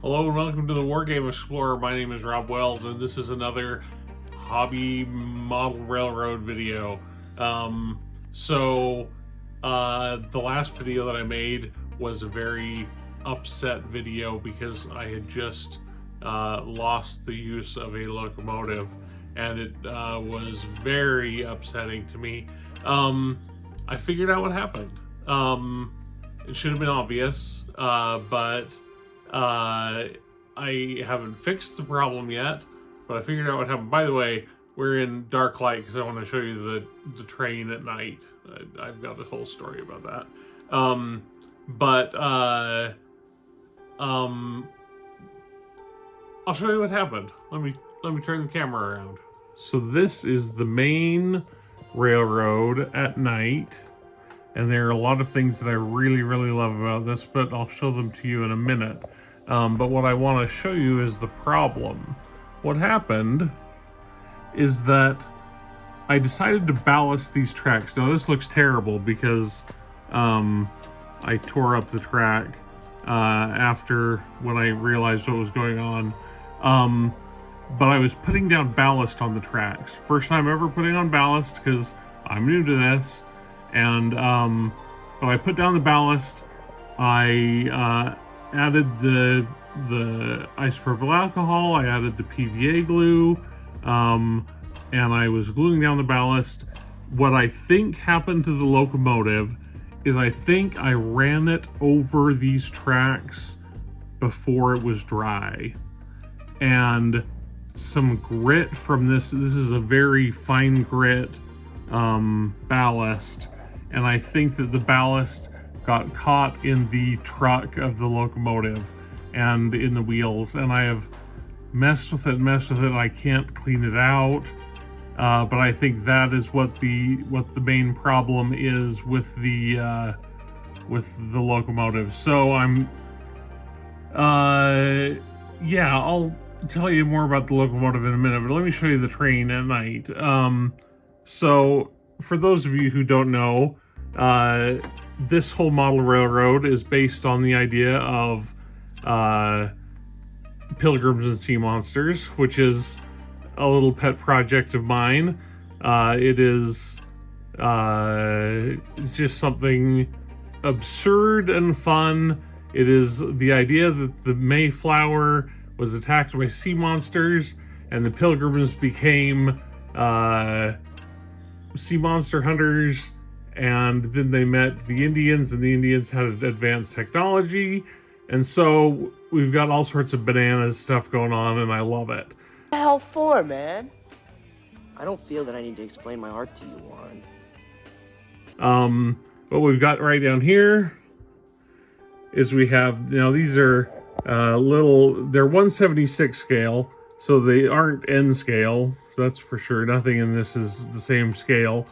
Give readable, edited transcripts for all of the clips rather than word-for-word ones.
Hello and welcome to the Wargame Explorer. My name is Rob Wells, and this is another hobby model railroad video. The last video that I made was a very upset video because I had just lost the use of a locomotive, and it was very upsetting to me. I figured out what happened. It should have been obvious, but I haven't fixed the problem yet, but I figured out what happened. By the way, we're in dark light because I want to show you the train at night. I've got a whole story about that. I'll show you what happened. Let me turn the camera around. So this is the main railroad at night. And there are a lot of things that I really, really love about this, but I'll show them to you in a minute. But what I want to show you is the problem. What happened is that I decided to ballast these tracks. Now this looks terrible because I tore up the track after when I realized what was going on. But I was putting down ballast on the tracks. First time ever putting on ballast because I'm new to this. And but I put down the ballast. I added the isopropyl alcohol. I added the PVA glue, and I was gluing down the ballast. What I think happened to the locomotive is I think I ran it over these tracks before it was dry, and some grit from this. This is a very fine grit ballast. And I think that the ballast got caught in the truck of the locomotive and in the wheels, and I have messed with it. I can't clean it out, but I think that is what the main problem is with the locomotive. So yeah, I'll tell you more about the locomotive in a minute, but let me show you the train at night. So for those of you who don't know, this whole model railroad is based on the idea of Pilgrims and Sea Monsters, which is a little pet project of mine. It is just something absurd and fun. It is the idea that the Mayflower was attacked by sea monsters, and the Pilgrims became sea monster hunters, and then they met the Indians, and the Indians had advanced technology, and so we've got all sorts of bananas stuff going on, and I love it. What the hell for, man? I don't feel that I need to explain my art to you, Warren. What we've got right down here is we have, now these are they're 1/76 scale, so they aren't N scale. That's for sure. Nothing in this is the same scale.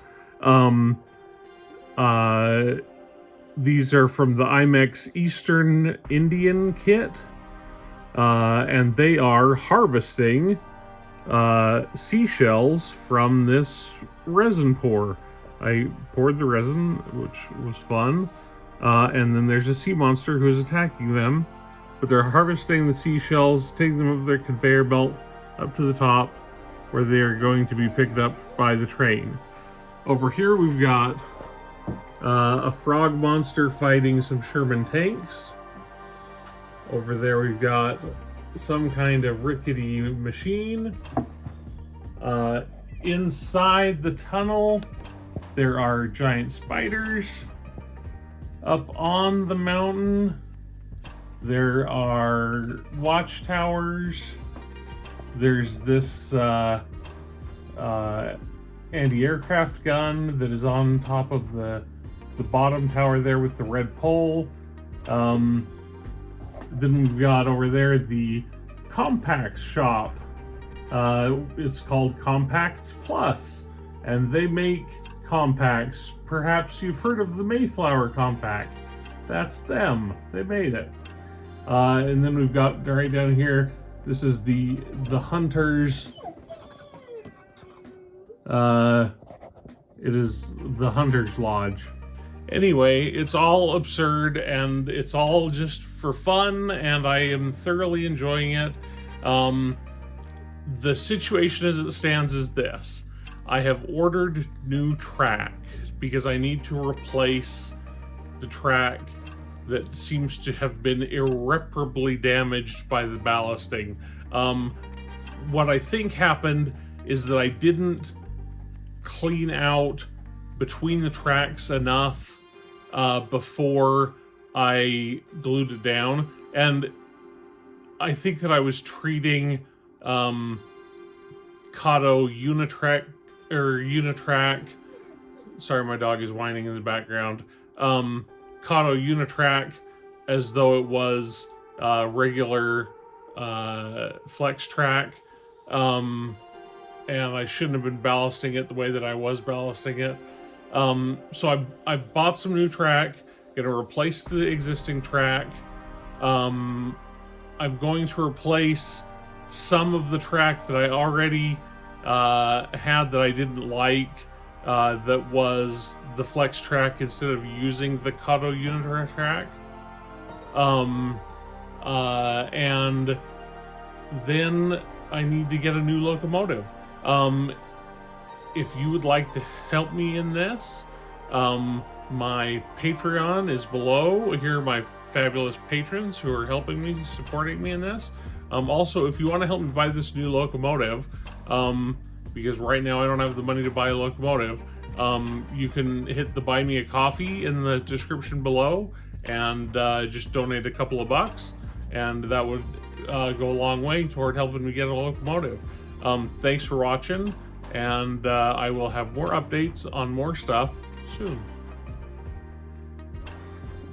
These are from the IMEX Eastern Indian kit, and they are harvesting seashells from this resin pour. I poured the resin, which was fun, and then there's a sea monster who's attacking them, but they're harvesting the seashells, taking them up their conveyor belt up to the top, where they are going to be picked up by the train. Over here we've got a frog monster fighting some Sherman tanks. Over there we've got some kind of rickety machine. Inside the tunnel there are giant spiders. Up on the mountain there are watchtowers. There's this anti-aircraft gun that is on top of the bottom tower there with the red pole. Then we've got over there the Compacts shop. It's called Compacts Plus, and they make compacts. Perhaps you've heard of the Mayflower compact. That's them. They made it. And then we've got right down here, this is the Hunters. It is the Hunters Lodge. Anyway, it's all absurd and it's all just for fun, and I am thoroughly enjoying it. The situation as it stands is this. I have ordered new track because I need to replace the track that seems to have been irreparably damaged by the ballasting. What I think happened is that I didn't clean out between the tracks enough before I glued it down, and I think that I was treating Kato Unitrack. Sorry, my dog is whining in the background. Kato Unitrack as though it was regular flex track, and I shouldn't have been ballasting it the way that I was ballasting it. So I bought some new track, gonna replace the existing track. I'm going to replace some of the track that I already had that I didn't like, that was the flex track instead of using the Kato Unitrack. And then I need to get a new locomotive. If you would like to help me in this, my Patreon is below. Here are my fabulous patrons who are helping me, supporting me in this. Also, if you want to help me buy this new locomotive, because right now I don't have the money to buy a locomotive, you can hit the Buy Me a Coffee in the description below and just donate a couple of bucks, and that would go a long way toward helping me get a locomotive. Thanks for watching, and I will have more updates on more stuff soon.